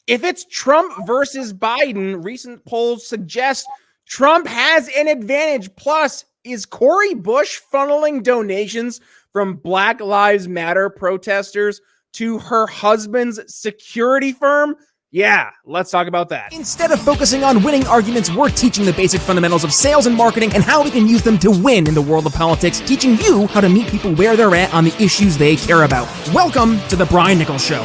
If it's Trump versus Biden, recent polls suggest Trump has an advantage. Plus, is Cori Bush funneling donations from Black Lives Matter protesters to her husband's security firm? Yeah, let's talk about that. Instead of focusing on winning arguments, we're teaching the basic fundamentals of sales and marketing and how we can use them to win in the world of politics, teaching you how to meet people where they're at on the issues they care about. Welcome to The Brian Nichols Show.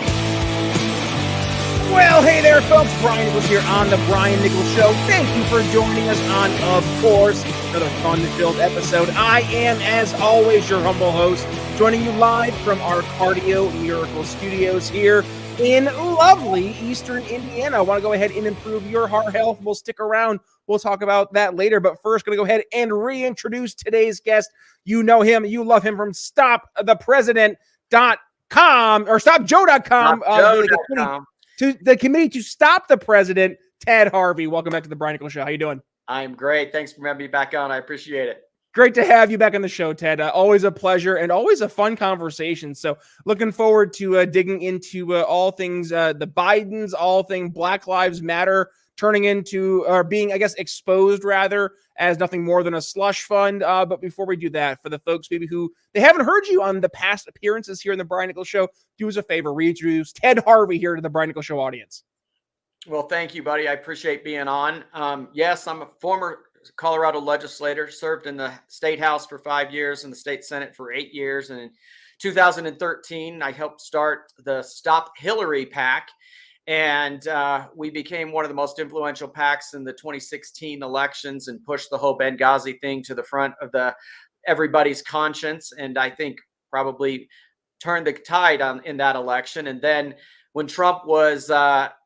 Well, hey there, folks. Brian Nichols here on The Brian Nichols Show. Thank you for joining us on, of course, another fun-filled episode. I am, as always, your humble host, joining you live from our Cardio Miracle Studios here in lovely Eastern Indiana. I want to go ahead and improve your heart health. We'll stick around. We'll talk about that later. But first, going to go ahead and reintroduce today's guest. You know him. You love him from StopThePresident.com or StopJoe.com. To the committee to stop the president, Ted Harvey. Welcome back to the Brian Nichols Show. How you doing? I'm great. Thanks for having me back on. I appreciate it. Great to have you back on the show, Ted. Always a pleasure and always a fun conversation. So looking forward to digging into all things the Bidens, all things Black Lives Matter, turning into or being, I guess, exposed rather as nothing more than a slush fund. But before we do that, for the folks maybe who they haven't heard you on the past appearances here in the Brian Nichols Show, do us a favor, reintroduce Ted Harvey here to the Brian Nichols Show audience. Well, thank you, buddy. I appreciate being on. Yes, I'm a former Colorado legislator, served in the state house for 5 years and the state senate for 8 years. And in 2013, I helped start the Stop Hillary PAC. And we became one of the most influential PACs in the 2016 elections and pushed the whole Benghazi thing to the front of everybody's conscience. And I think probably turned the tide in that election. And then when Trump was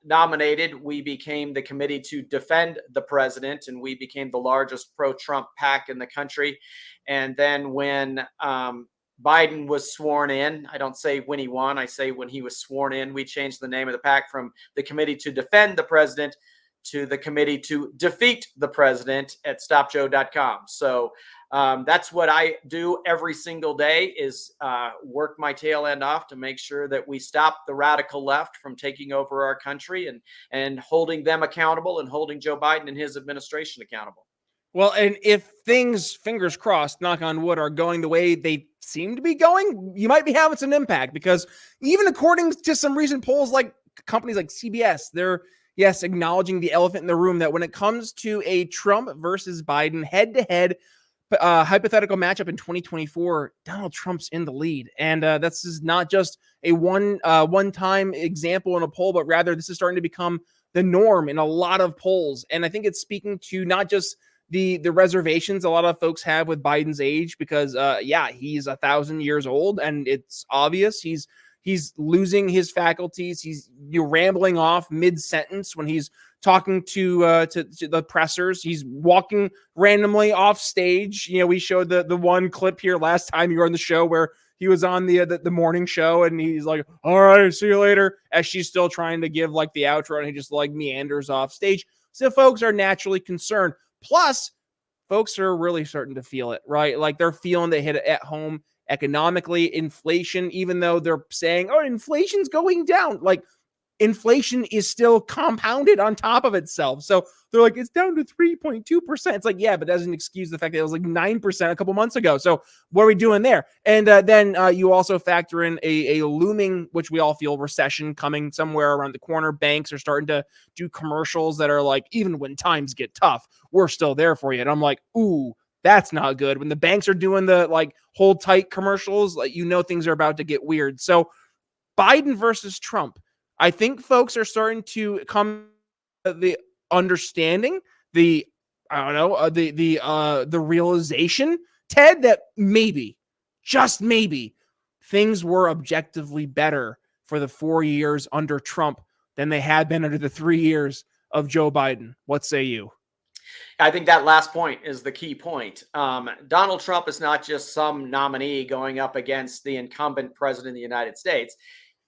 nominated, we became the committee to defend the president, and we became the largest pro-Trump PAC in the country. And then when Biden was sworn in, I don't say when he won, I say when he was sworn in, we changed the name of the PAC from the committee to defend the president to the committee to defeat the president at StopJoe.com. So that's what I do every single day is work my tail end off to make sure that we stop the radical left from taking over our country and holding them accountable and holding Joe Biden and his administration accountable. Well, and if things, fingers crossed, knock on wood, are going the way they seem to be going, you might be having some impact because even according to some recent polls, like companies like CBS, they're, yes, acknowledging the elephant in the room that when it comes to a Trump versus Biden head-to-head hypothetical matchup in 2024, Donald Trump's in the lead. And this is not just a one-time example in a poll, but rather this is starting to become the norm in a lot of polls. And I think it's speaking to not just the reservations a lot of folks have with Biden's age, because he's 1,000 years old, and it's obvious he's losing his faculties. He's rambling off mid-sentence when he's talking to the pressers. He's walking randomly off stage. We showed the one clip here last time you were on the show where he was on the morning show, and he's like, "All right, see you later," as she's still trying to give like the outro, and he just like meanders off stage. So folks are naturally concerned. Plus, folks are really starting to feel it, right? Like they're feeling the hit at home economically, inflation, even though they're saying, oh, inflation's going down. Like inflation is still compounded on top of itself. So they're like, it's down to 3.2%. It's like, yeah, but that doesn't excuse the fact that it was like 9% a couple months ago. So what are we doing there? And then you also factor in a looming, which we all feel, recession coming somewhere around the corner. Banks are starting to do commercials that are like, even when times get tough, we're still there for you. And I'm like, ooh, that's not good. When the banks are doing the like hold tight commercials, like, things are about to get weird. So Biden versus Trump, I think folks are starting to come to the understanding, the realization, Ted, that maybe, just maybe, things were objectively better for the 4 years under Trump than they had been under the 3 years of Joe Biden. What say you? I think that last point is the key point. Donald Trump is not just some nominee going up against the incumbent president of the United States.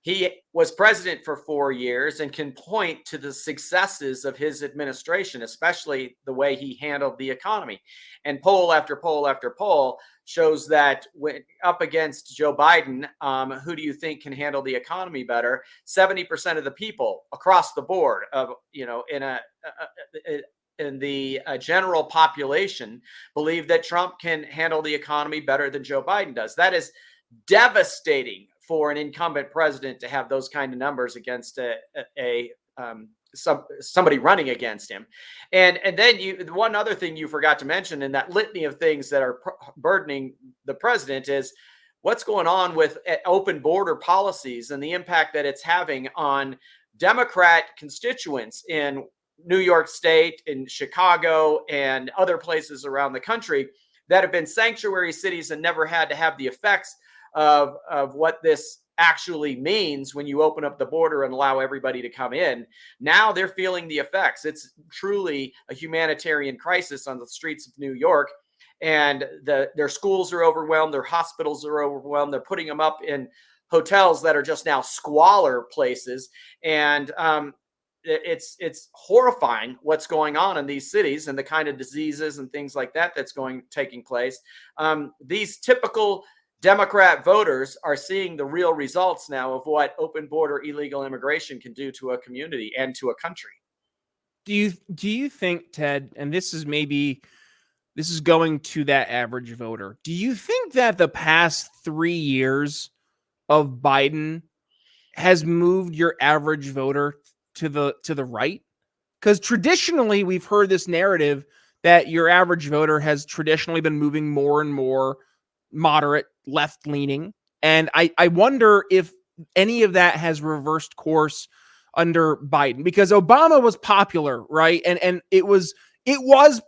he was president for 4 years and can point to the successes of his administration, especially the way he handled the economy. And poll after poll after poll shows that when up against Joe Biden, who do you think can handle the economy better? 70% of the people across the board of, in the general population believe that Trump can handle the economy better than Joe Biden does. That is devastating for an incumbent president to have those kind of numbers against somebody running against him. And then one other thing you forgot to mention in that litany of things that are burdening the president is what's going on with open border policies and the impact that it's having on Democrat constituents in New York State, in Chicago, and other places around the country that have been sanctuary cities and never had to have the effects of what this actually means when you open up the border and allow everybody to come in. Now they're feeling the effects. It's truly a humanitarian crisis on the streets of New York. And their schools are overwhelmed. Their hospitals are overwhelmed. They're putting them up in hotels that are just now squalor places. And it's horrifying what's going on in these cities and the kind of diseases and things like that that's taking place. These typical Democrat voters are seeing the real results now of what open border illegal immigration can do to a community and to a country. Do you think, Ted, and this is going to that average voter, do you think that the past 3 years of Biden has moved your average voter to the right? Because traditionally we've heard this narrative that your average voter has traditionally been moving more and more moderate, left-leaning. And I wonder if any of that has reversed course under Biden, because Obama was popular, right? And it was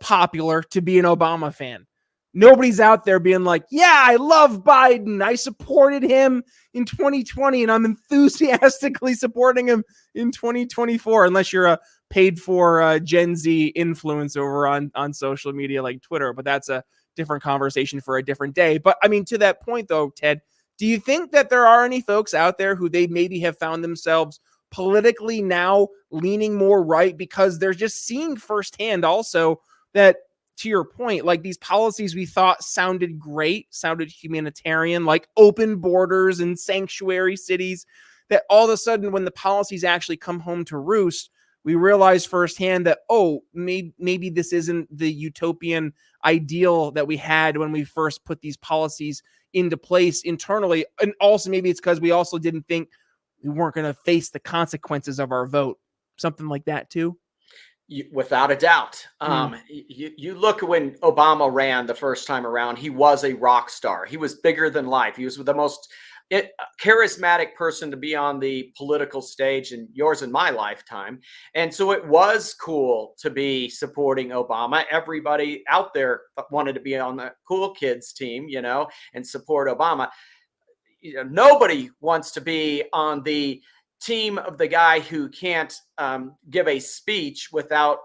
popular to be an Obama fan. Nobody's out there being like, yeah, I love Biden. I supported him in 2020 and I'm enthusiastically supporting him in 2024, unless you're a paid for Gen Z influence over on social media like Twitter. But that's a different conversation for a different day. But I mean, to that point though, Ted, do you think that there are any folks out there who they maybe have found themselves politically now leaning more right because they're just seeing firsthand also that, to your point, like these policies we thought sounded great, sounded humanitarian, like open borders and sanctuary cities, that all of a sudden when the policies actually come home to roost, we realize firsthand that, oh, maybe this isn't the utopian ideal that we had when we first put these policies into place internally. And also maybe it's because we also didn't think we weren't going to face the consequences of our vote. Something like that too. Without a doubt. You look when Obama ran the first time around, he was a rock star. He was bigger than life. He was the most charismatic person to be on the political stage in yours and my lifetime. And so it was cool to be supporting Obama. Everybody out there wanted to be on the cool kids team, and support Obama. Nobody wants to be on the team of the guy who can't give a speech without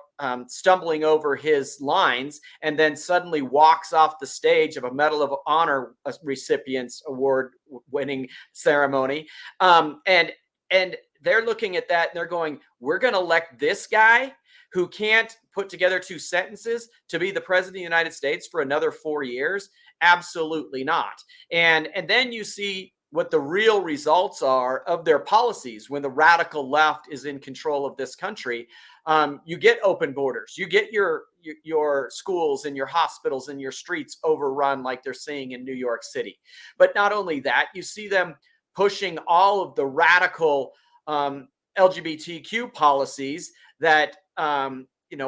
stumbling over his lines and then suddenly walks off the stage of a Medal of Honor recipients award winning ceremony. And they're looking at that and they're going, we're going to elect this guy who can't put together 2 sentences to be the president of the United States for another 4 years? Absolutely not. And then you see what the real results are of their policies when the radical left is in control of this country. You get open borders, you get your schools and your hospitals and your streets overrun like they're seeing in New York City. But not only that, you see them pushing all of the radical LGBTQ policies that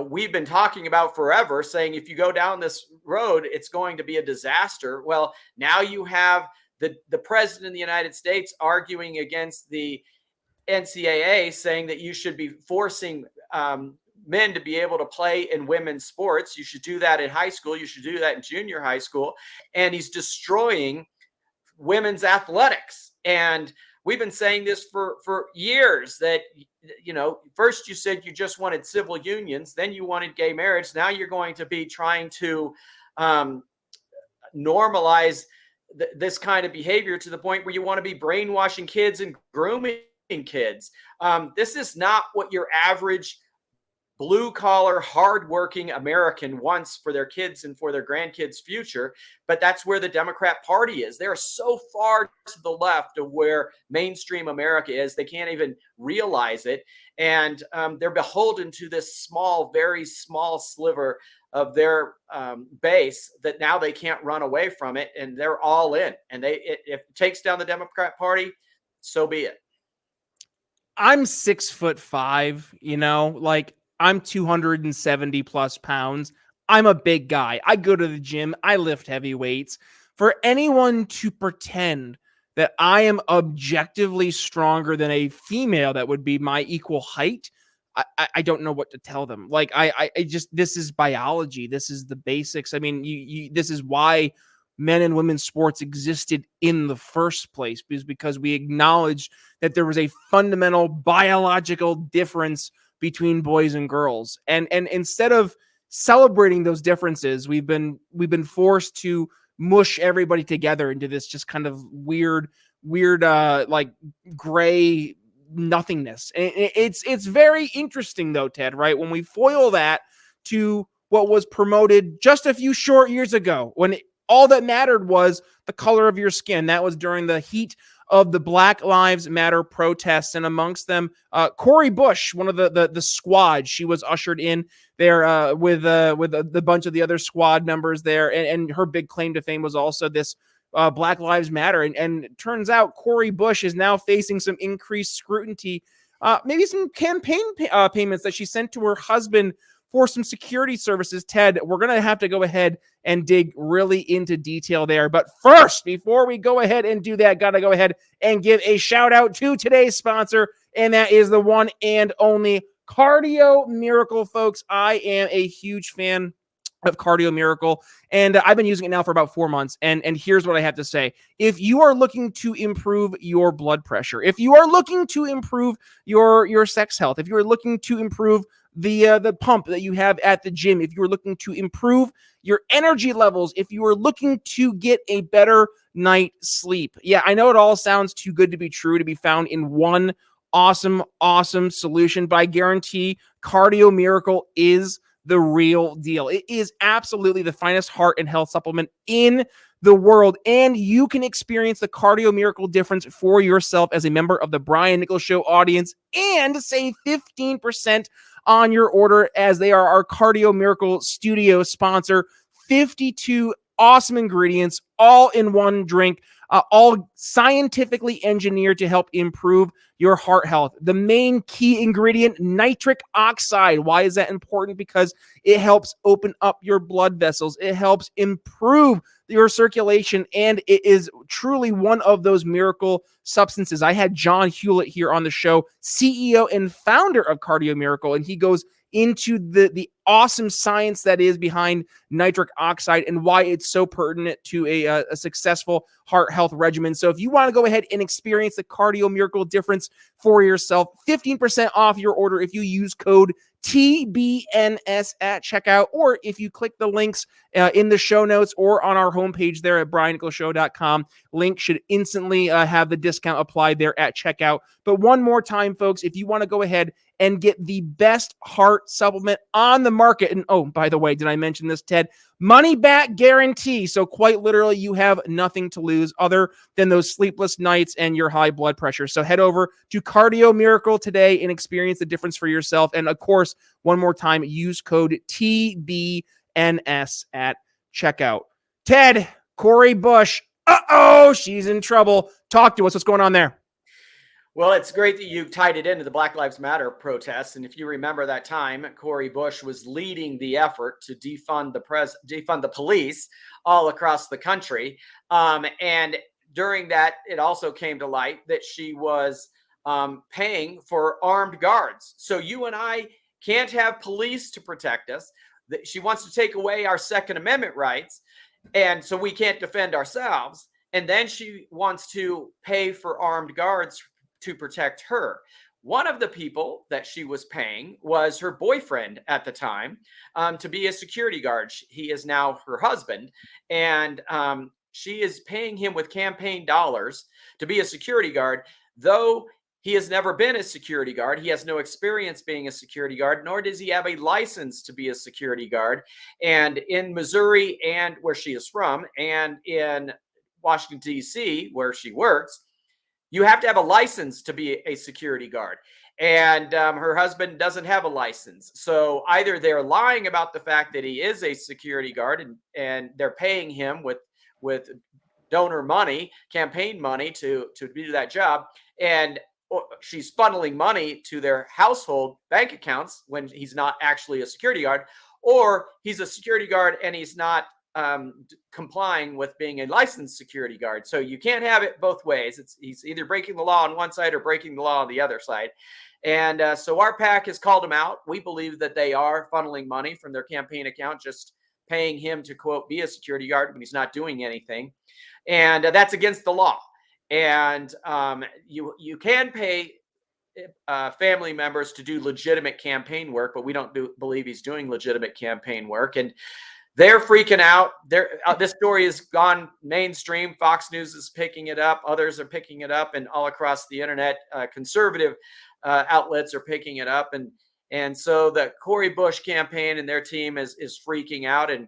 we've been talking about forever, saying if you go down this road, it's going to be a disaster. Well, now you have the president of the United States arguing against the NCAA, saying that you should be forcing men to be able to play in women's sports. You should do that in high school. You should do that in junior high school. And he's destroying women's athletics. And we've been saying this for years that, first you said you just wanted civil unions, then you wanted gay marriage. Now you're going to be trying to normalize this kind of behavior to the point where you want to be brainwashing kids and grooming kids. This is not what your average blue collar, hardworking American wants for their kids and for their grandkids' future. But that's where the Democrat Party is. They're so far to the left of where mainstream America is, they can't even realize it. And they're beholden to this small, very small sliver of their base that now they can't run away from it. And they're all in. And if it takes down the Democrat Party, so be it. I'm 6'5", like I'm 270 plus pounds. I'm a big guy. I go to the gym. I lift heavy weights. For anyone to pretend that I am objectively stronger than a female that would be my equal height, I don't know what to tell them. Like I just, this is biology. This is the basics. I mean, this is why men and women's sports existed in the first place, because we acknowledged that there was a fundamental biological difference between boys and girls. And instead of celebrating those differences, we've been forced to mush everybody together into this just kind of weird like gray nothingness. And it's very interesting though, Ted, right? When we foil that to what was promoted just a few short years ago, when all that mattered was the color of your skin. That was during the heat of the Black Lives Matter protests, and amongst them, Cori Bush, one of the squad. She was ushered in there with the bunch of the other squad members there, and her big claim to fame was also this Black Lives Matter. And it turns out Cori Bush is now facing some increased scrutiny, maybe some campaign payments that she sent to her husband for some security services. Ted, we're going to have to go ahead and dig really into detail there. But first, before we go ahead and do that, got to go ahead and give a shout out to today's sponsor, and that is the one and only Cardio Miracle, folks. I am a huge fan of Cardio Miracle, and I've been using it now for about 4 months. And here's what I have to say. If you are looking to improve your blood pressure, if you are looking to improve your sex health, if you are looking to improve the pump that you have at the gym, if you are looking to improve your energy levels, if you are looking to get a better night's sleep. Yeah, I know it all sounds too good to be true to be found in one awesome solution, but I guarantee Cardio Miracle is the real deal. It is absolutely the finest heart and health supplement in the world, and you can experience the Cardio Miracle difference for yourself as a member of the Brian Nichols Show audience and save 15% on your order, as they are our Cardio Miracle studio sponsor. 52 awesome ingredients, all in one drink, all scientifically engineered to help improve your heart health. The main key ingredient, nitric oxide. Why is that important? Because it helps open up your blood vessels. It helps improve your circulation, and it is truly one of those miracle substances. I had John Hewlett here on the show, CEO and founder of Cardio Miracle, and he goes into the awesome science that is behind nitric oxide and why it's so pertinent to a successful heart health regimen. So if you want to go ahead and experience the Cardio Miracle difference for yourself, 15% off your order if you use code TBNS at checkout, or if you click the links in the show notes or on our homepage there at briannicholsshow.com. Link should instantly have the discount applied there at checkout. But one more time, folks, if you want to go ahead and get the best heart supplement on the market. And oh, by the way, did I mention this, Ted? Money back guarantee. So quite literally, you have nothing to lose other than those sleepless nights and your high blood pressure. So head over to Cardio Miracle today and experience the difference for yourself. And of course, one more time, use code TBNS at checkout. Ted, Cori Bush. She's in trouble. Talk to us. What's going on there? Well, it's great that you tied it into the Black Lives Matter protests. And if you remember that time, Cori Bush was leading the effort to defund the police all across the country. And during that, it also came to light that she was paying for armed guards. So you and I can't have police to protect us. She wants to take away our Second Amendment rights, and so we can't defend ourselves. And then she wants to pay for armed guards to protect her. One of the people that she was paying was her boyfriend at the time to be a security guard. He is now her husband. And she is paying him with campaign dollars to be a security guard, though he has never been a security guard. He has no experience being a security guard, nor does he have a license to be a security guard. And in Missouri, and where she is from, and in Washington, D.C., where she works, you have to have a license to be a security guard. And her husband doesn't have a license. So either they're lying about the fact that he is a security guard, and they're paying him with donor money, campaign money to do that job. And she's funneling money to their household bank accounts when he's not actually a security guard, or he's a security guard and he's not complying with being a licensed security guard. So you can't have it both ways. He's either breaking the law on one side or breaking the law on the other side. And so our PAC has called him out. We believe that they are funneling money from their campaign account, just paying him to, quote, be a security guard when he's not doing anything. And that's against the law. And you can pay family members to do legitimate campaign work, but we don't believe he's doing legitimate campaign work. And they're freaking out. This story has gone mainstream. Fox News is picking it up. Others are picking it up, and all across the internet, conservative outlets are picking it up. And so the Cori Bush campaign and their team is freaking out, and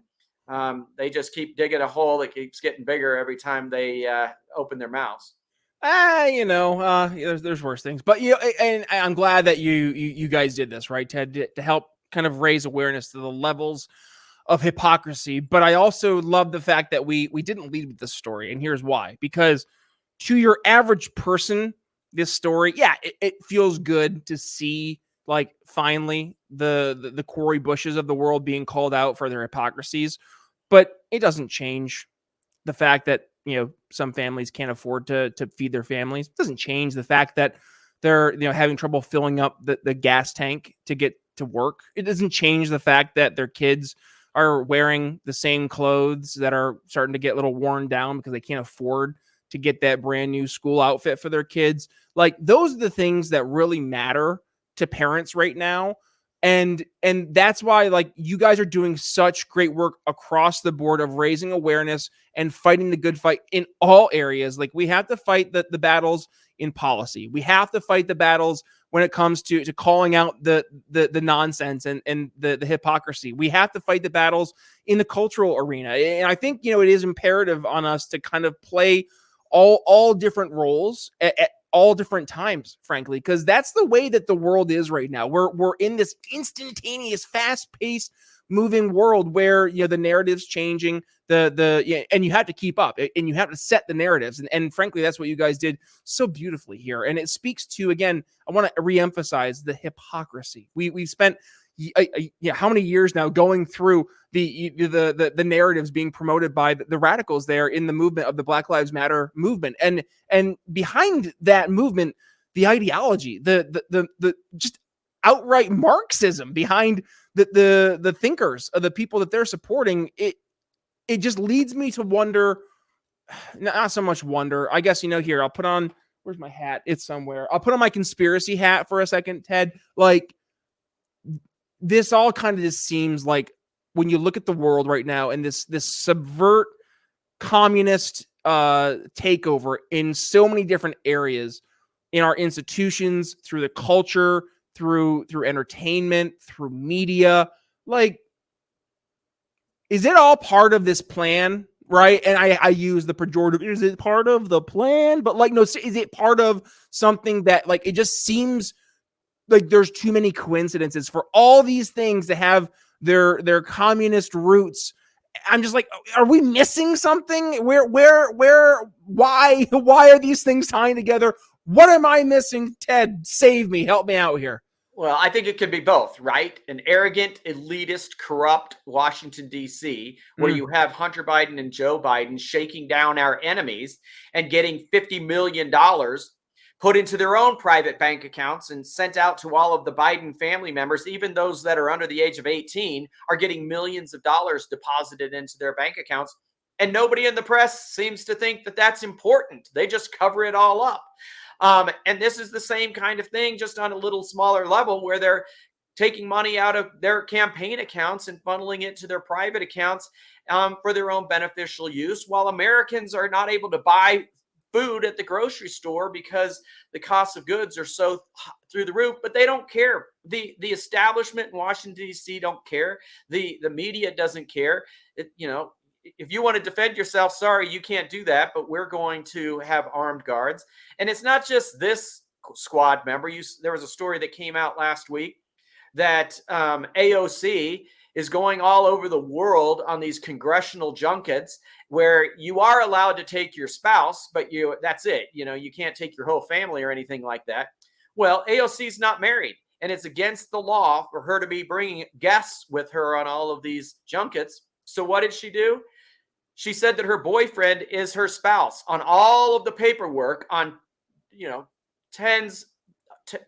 they just keep digging a hole that keeps getting bigger every time they open their mouths. There's worse things, but and I'm glad that you guys did this, right, Ted, to help kind of raise awareness to the levels of hypocrisy. But I also love the fact that we didn't lead with this story, and here's why. Because to your average person, this story, it feels good to see, like, finally the Cori Bushes of the world being called out for their hypocrisies, but it doesn't change the fact that some families can't afford to feed their families. It doesn't change the fact that they're having trouble filling up the gas tank to get to work. It doesn't change the fact that their kids are wearing the same clothes that are starting to get a little worn down because they can't afford to get that brand new school outfit for their kids. Like, those are the things that really matter to parents right now. And that's why, like, you guys are doing such great work across the board of raising awareness and fighting the good fight in all areas. Like, we have to fight the battles in policy. We have to fight the battles when it comes to calling out the nonsense and the hypocrisy. We have to fight the battles in the cultural arena. And I think, it is imperative on us to kind of play all different roles at all different times, frankly, because that's the way that the world is right now. We're in this instantaneous, fast-paced, moving world where the narrative's changing, and you have to keep up, and you have to set the narratives, and frankly, that's what you guys did so beautifully here. And it speaks to, again, I want to reemphasize the hypocrisy. We've spent how many years now going through the narratives being promoted by the radicals there in the movement of the Black Lives Matter movement, and behind that movement, the ideology, the just outright Marxism behind the thinkers of the people that they're supporting. It just leads me to wonder, not so much wonder, I guess, here, I'll put on, where's my hat? It's somewhere. I'll put on my conspiracy hat for a second, Ted. Like, this all kind of just seems like, when you look at the world right now and this subvert communist takeover in so many different areas in our institutions, through the culture, through entertainment, through media, like, is it all part of this plan, right? And I use the pejorative, is it part of the plan? But, like, no, is it part of something that, like, it just seems like there's too many coincidences for all these things to have their communist roots. I'm just like, are we missing something? Why are these things tying together? What am I missing? Ted, save me. Help me out here. Well, I think it could be both, right? An arrogant, elitist, corrupt Washington, D.C., where you have Hunter Biden and Joe Biden shaking down our enemies and getting $50 million put into their own private bank accounts and sent out to all of the Biden family members. Even those that are under the age of 18 are getting millions of dollars deposited into their bank accounts. And nobody in the press seems to think that that's important. They just cover it all up. And this is the same kind of thing, just on a little smaller level, where they're taking money out of their campaign accounts and funneling it to their private accounts for their own beneficial use, while Americans are not able to buy food at the grocery store because the cost of goods are so through the roof. But they don't care. The establishment in Washington, D.C. don't care. The media doesn't care. If you want to defend yourself, sorry, you can't do that, but we're going to have armed guards. And it's not just this squad member. There was a story that came out last week that AOC is going all over the world on these congressional junkets where you are allowed to take your spouse, but that's it. You can't take your whole family or anything like that. Well, AOC is not married, and it's against the law for her to be bringing guests with her on all of these junkets. So what did she do? She said that her boyfriend is her spouse on all of the paperwork on, 10s,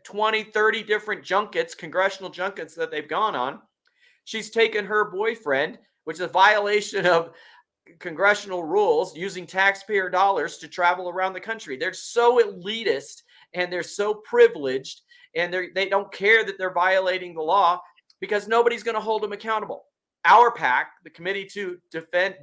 20, 30 different junkets, congressional junkets that they've gone on. She's taken her boyfriend, which is a violation of congressional rules, using taxpayer dollars to travel around the country. They're so elitist and they're so privileged, and they don't care that they're violating the law because nobody's going to hold them accountable. Our PAC, the Committee to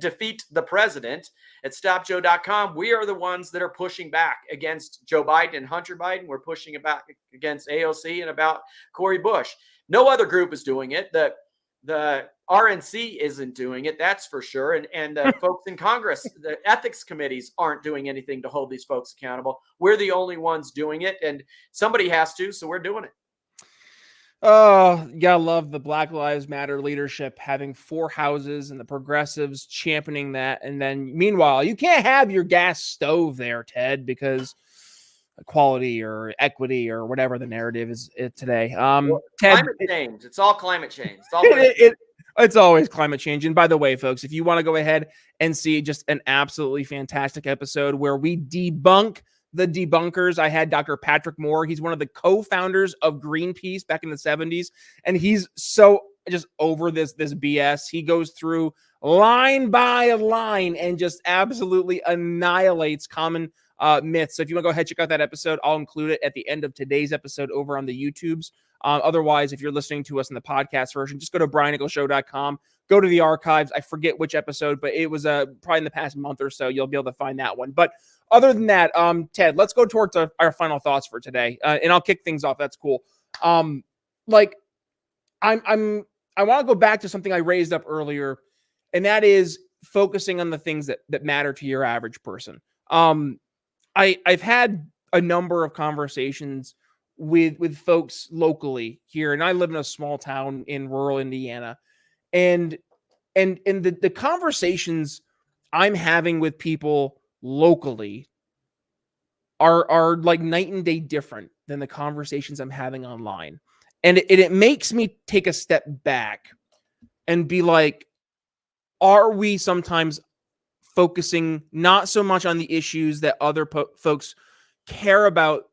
Defeat the President at StopJoe.com, we are the ones that are pushing back against Joe Biden and Hunter Biden. We're pushing back against AOC and about Cori Bush. No other group is doing it. The RNC isn't doing it, that's for sure. And the folks in Congress, the ethics committees aren't doing anything to hold these folks accountable. We're the only ones doing it, and somebody has to, so we're doing it. Oh, you gotta love the Black Lives Matter leadership having 4 houses and the progressives championing that. And then meanwhile, you can't have your gas stove there, Ted, because equality or equity or whatever the narrative is today. Ted, climate change. It's all climate change. It's always climate change. And by the way, folks, if you want to go ahead and see just an absolutely fantastic episode where we debunk the debunkers, I had Dr. Patrick Moore. He's one of the co-founders of Greenpeace back in the 70s. And he's so just over this BS. He goes through line by line and just absolutely annihilates common myths. So if you want to go ahead, check out that episode, I'll include it at the end of today's episode over on the YouTubes. Otherwise, if you're listening to us in the podcast version, just go to briannicholsshow.com, go to the archives. I forget which episode, but it was probably in the past month or so. You'll be able to find that one. But other than that, Ted, let's go towards our final thoughts for today. And I'll kick things off. That's cool. I want to go back to something I raised up earlier, and that is focusing on the things that matter to your average person. I've had a number of conversations with folks locally here, and I live in a small town in rural Indiana, and the conversations I'm having with people locally are like night and day different than the conversations I'm having online. And it makes me take a step back and be like, are we sometimes focusing not so much on the issues that other folks care about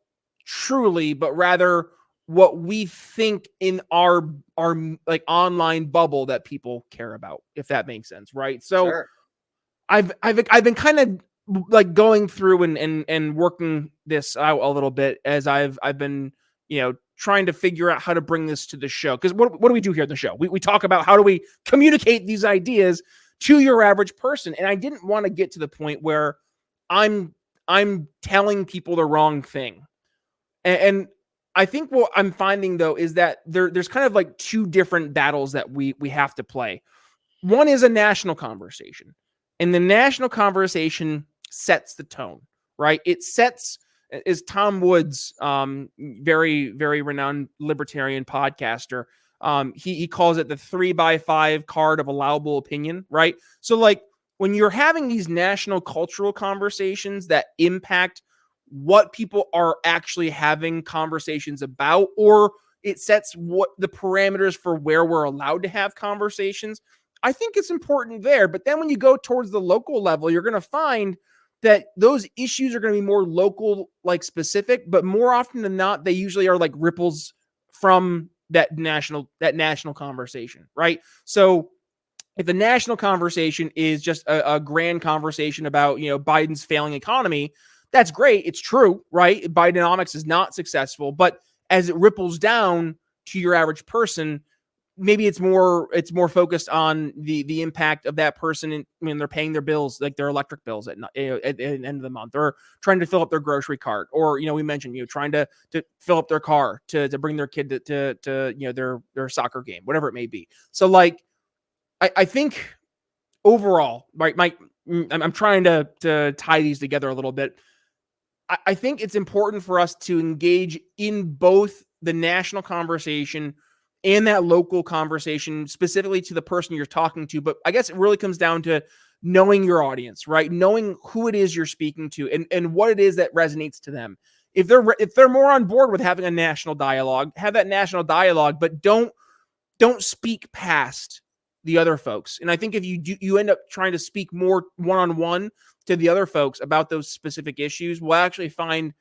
truly, but rather what we think in our like online bubble that people care about, if that makes sense, right? So sure. I've been kind of like going through and working this out a little bit as I've been, trying to figure out how to bring this to the show. Because what do we do here at the show? We talk about how do we communicate these ideas to your average person. And I didn't want to get to the point where I'm telling people the wrong thing. And I think what I'm finding, though, is that there's kind of like 2 different battles that we have to play. One is a national conversation. And the national conversation sets the tone, right? It sets, as Tom Woods, very, very renowned libertarian podcaster, he calls it the 3x5 card of allowable opinion, right? So like when you're having these national cultural conversations that impact what people are actually having conversations about, or it sets what the parameters for where we're allowed to have conversations, I think it's important there. But then when you go towards the local level, you're going to find that those issues are going to be more local, like specific, but more often than not, they usually are like ripples from that national conversation, right? So if the national conversation is just a grand conversation about, Biden's failing economy, that's great. It's true, right? Bidenomics is not successful, but as it ripples down, to your average person, maybe it's more focused on the impact of that person when they're paying their bills, like their electric bills at the end of the month, or trying to fill up their grocery cart, or we mentioned trying to fill up their car to bring their kid to their soccer game, whatever it may be. So like I think overall, right, I'm trying to tie these together a little bit. I think it's important for us to engage in both the national conversation and that local conversation, specifically to the person you're talking to. But I guess it really comes down to knowing your audience, right? Knowing who it is you're speaking to and what it is that resonates to them. If they're more on board with having a national dialogue, have that national dialogue, but don't speak past the other folks. And I think if you end up trying to speak more one-on-one to the other folks about those specific issues, we'll actually find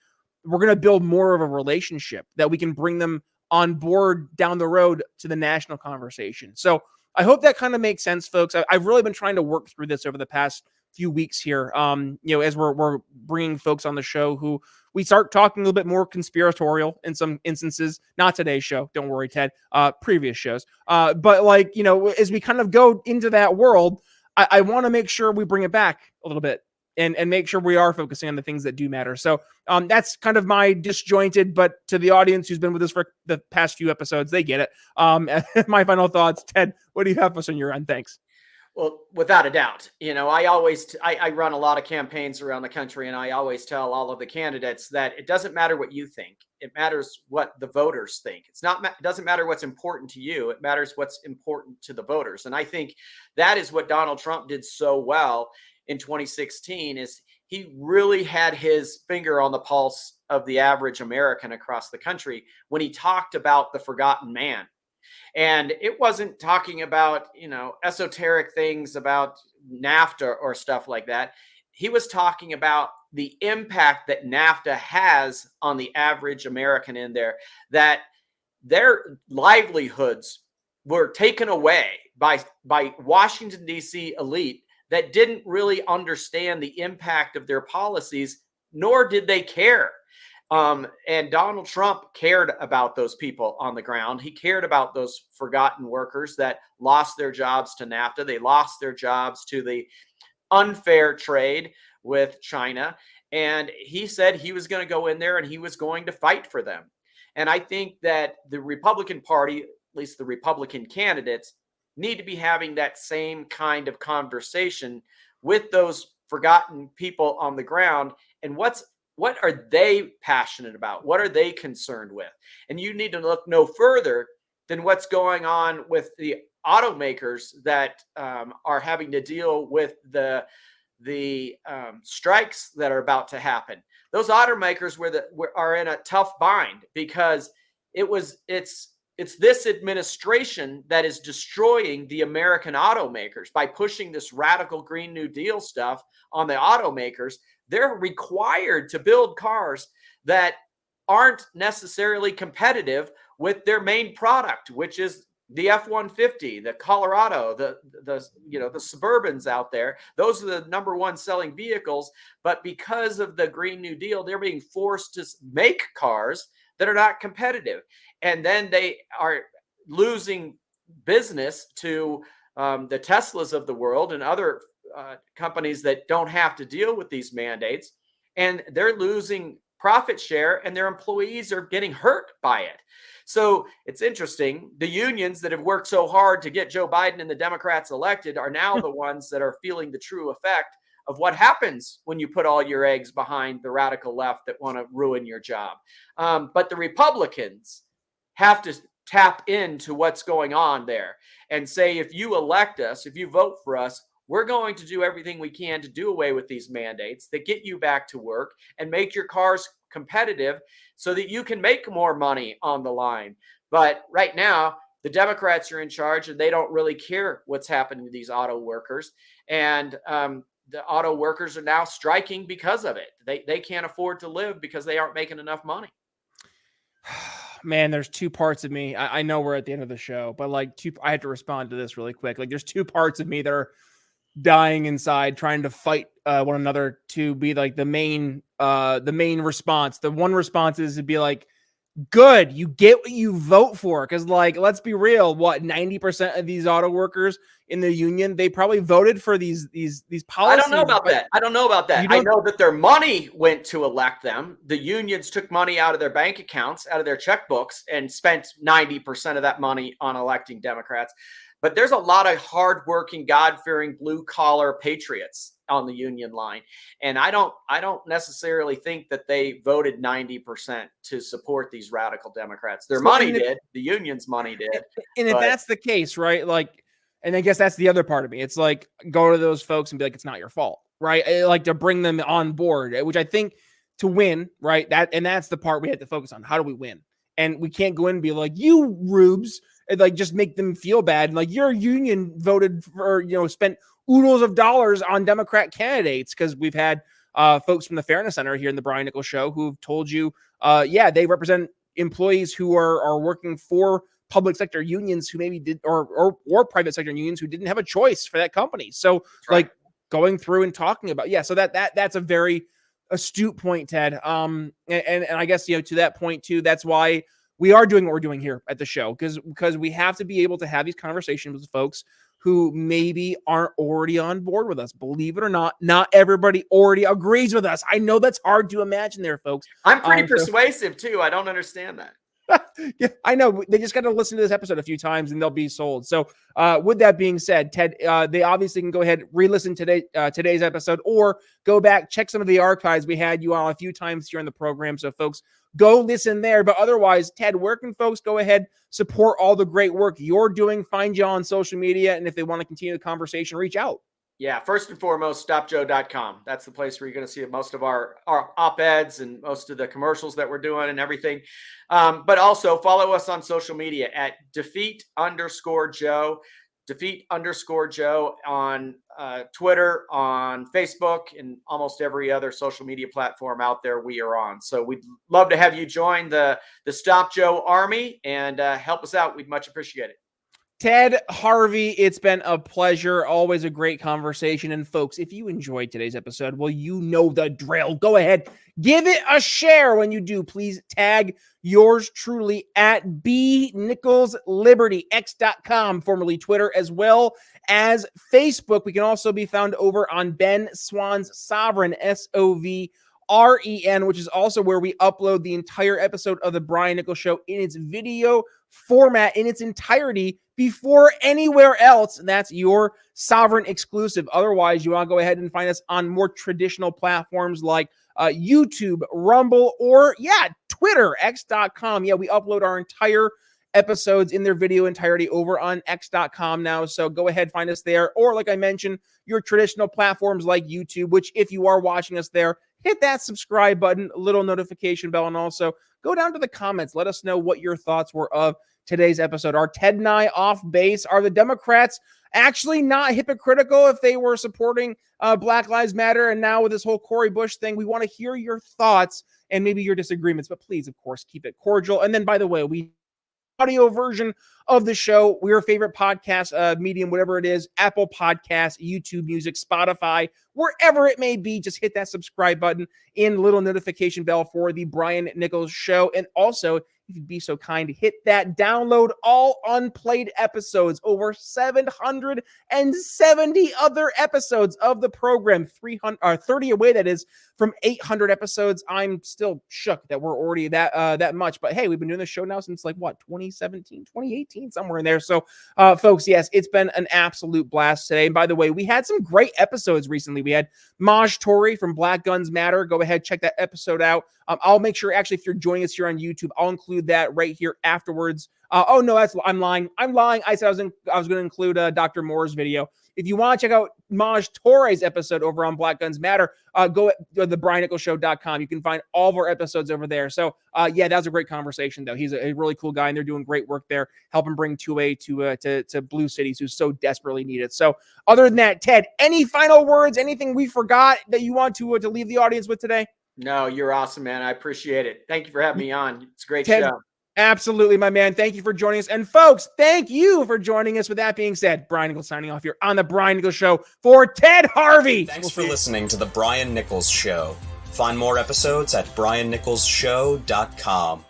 we're going to build more of a relationship that we can bring them on board down the road to the national conversation. So I hope that kind of makes sense, folks. I've really been trying to work through this over the past few weeks here. As we're bringing folks on the show who we start talking a little bit more conspiratorial in some instances. Not today's show, don't worry, Ted. Previous shows, but as we kind of go into that world, I want to make sure we bring it back a little bit and make sure we are focusing on the things that do matter. So that's kind of my disjointed, but to the audience who's been with us for the past few episodes, they get it. My final thoughts, Ted. What do you have for us on your end? Thanks. Well, without a doubt, I run a lot of campaigns around the country, and I always tell all of the candidates that it doesn't matter what you think. It matters what the voters think. It doesn't matter what's important to you. It matters what's important to the voters. And I think that is what Donald Trump did so well in 2016 is he really had his finger on the pulse of the average American across the country when he talked about the forgotten man. And it wasn't talking about, esoteric things about NAFTA or stuff like that. He was talking about the impact that NAFTA has on the average American in there, that their livelihoods were taken away by Washington, D.C. elite that didn't really understand the impact of their policies, nor did they care. And Donald Trump cared about those people on the ground. He cared about those forgotten workers that lost their jobs to NAFTA. They lost their jobs to the unfair trade with China. And he said he was going to go in there and he was going to fight for them. And I think that the Republican Party, at least the Republican candidates, need to be having that same kind of conversation with those forgotten people on the ground. And what are they passionate about? What are they concerned with? And you need to look no further than what's going on with the automakers that are having to deal with the strikes that are about to happen. Those automakers are in a tough bind because it's this administration that is destroying the American automakers by pushing this radical Green New Deal stuff on the automakers. They're required to build cars that aren't necessarily competitive with their main product, which is the F-150, the Colorado, the Suburbans out there. Those are the number one selling vehicles. But because of the Green New Deal, they're being forced to make cars that are not competitive. And then they are losing business to the Teslas of the world and other companies that don't have to deal with these mandates, and they're losing profit share and their employees are getting hurt by it. So it's interesting. The unions that have worked so hard to get Joe Biden and the Democrats elected are now the ones that are feeling the true effect of what happens when you put all your eggs behind the radical left that want to ruin your job. But the Republicans have to tap into what's going on there and say, if you elect us, if you vote for us, we're going to do everything we can to do away with these mandates that get you back to work and make your cars competitive so that you can make more money on the line. But right now, the Democrats are in charge and they don't really care what's happening to these auto workers. And the auto workers are now striking because of it. They can't afford to live because they aren't making enough money. Man, there's two parts of me. I know we're at the end of the show, but I have to respond to this really quick. There's two parts of me that are dying inside, trying to fight one another to be the main response. The one response is to be like, good. You get what you vote for. Because, like, let's be real. What 90% of these auto workers in the union, they probably voted for these policies. I don't know about that. I don't know about that. I know that their money went to elect them. The unions took money out of their bank accounts, out of their checkbooks, and spent 90% of that money on electing Democrats. But there's a lot of hardworking, God-fearing, blue-collar patriots on the union line, and I don't necessarily think that they voted 90% to support these radical Democrats. Their money did, the union's money did. And if that's the case, right? Like, and I guess that's the other part of me. It's like, go to those folks and be like, it's not your fault, right? I like to bring them on board, which I think to win, right? That's the part we have to focus on. How do we win? And we can't go in and be like, you rubes, and like just make them feel bad. And like, your union voted for, spent oodles of dollars on Democrat candidates, because we've had folks from the Fairness Center here in the Brian Nichols Show who've told you, they represent employees who are working for public sector unions who maybe did or private sector unions who didn't have a choice for that company. So like going through and talking about, so that's a very astute point, Ted. And I guess, to that point too, that's why we are doing what we're doing here at the show, because we have to be able to have these conversations with folks who maybe aren't already on board with us. Believe it or not everybody already agrees with us. I know that's hard to imagine there, folks. I'm pretty persuasive too. I don't understand that. Yeah, I know. They just got to listen to this episode a few times and they'll be sold. So with that being said, Ted, they obviously can go ahead, re-listen today's episode, or go back, check some of the archives. We had you on a few times here in the program. So folks, go listen there. But otherwise, Ted, where can folks go ahead, support all the great work you're doing, find you on social media, and if they want to continue the conversation, reach out? Yeah, first and foremost, stopjoe.com. That's the place where you're going to see most of our op-eds and most of the commercials that we're doing and everything. But also follow us on social media at defeat_Joe, defeat_Joe on Twitter, on Facebook, and almost every other social media platform out there we are on. So we'd love to have you join the Stop Joe Army and help us out. We'd much appreciate it. Ted, Harvey, it's been a pleasure. Always a great conversation. And folks, if you enjoyed today's episode, well, you know the drill. Go ahead, give it a share. When you do, please tag yours truly at B Nichols Liberty, x.com, formerly Twitter, as well as Facebook. We can also be found over on Ben Swan's Sovereign, SOVREN, which is also where we upload the entire episode of the Brian Nichols Show in its video format in its entirety before anywhere else. That's your Sovereign exclusive. Otherwise, you want to go ahead and find us on more traditional platforms like YouTube, Rumble, or Twitter, x.com. We upload our entire episodes in their video entirety over on x.com now. So go ahead, find us there. Or like I mentioned, your traditional platforms like YouTube, which if you are watching us there, hit that subscribe button, little notification bell, and also go down to the comments. Let us know what your thoughts were of today's episode. Are Ted and I off base? Are the Democrats actually not hypocritical if they were supporting Black Lives Matter? And now with this whole Cori Bush thing, we want to hear your thoughts and maybe your disagreements, but please, of course, keep it cordial. And then, by the way, we audio version of the show, your favorite podcast medium, whatever it is, Apple Podcasts, YouTube Music, Spotify, wherever it may be, just hit that subscribe button and little notification bell for the Brian Nichols Show. And also, if you'd be so kind, hit that download all unplayed episodes, over 770 other episodes of the program, 30 away, that is, from 800 episodes. I'm still shook that we're already that much, but hey, we've been doing this show now since 2017, 2018, somewhere in there. So folks, yes, it's been an absolute blast today. And by the way, we had some great episodes recently. We had Maj Touré from Black Guns Matter. Go ahead, check that episode out. I'll make sure, actually, if you're joining us here on YouTube, I'll include that right here afterwards. Oh no, I'm lying. I said I was going to include Dr. Moore's video. If you want to check out Maj Touré's episode over on Black Guns Matter, go to the BrianNicholsShow.com. You can find all of our episodes over there. So that was a great conversation, though. He's a really cool guy, and they're doing great work there, helping bring 2A to blue cities who so desperately need it. So other than that, Ted, any final words, anything we forgot that you want to leave the audience with today? No, you're awesome, man. I appreciate it. Thank you for having me on. It's a great Ted, show. Absolutely, my man. Thank you for joining us. And folks, thank you for joining us. With that being said, Brian Nichols signing off here on the Brian Nichols Show for Ted Harvey. Thanks for listening to the Brian Nichols Show. Find more episodes at briannicholsshow.com.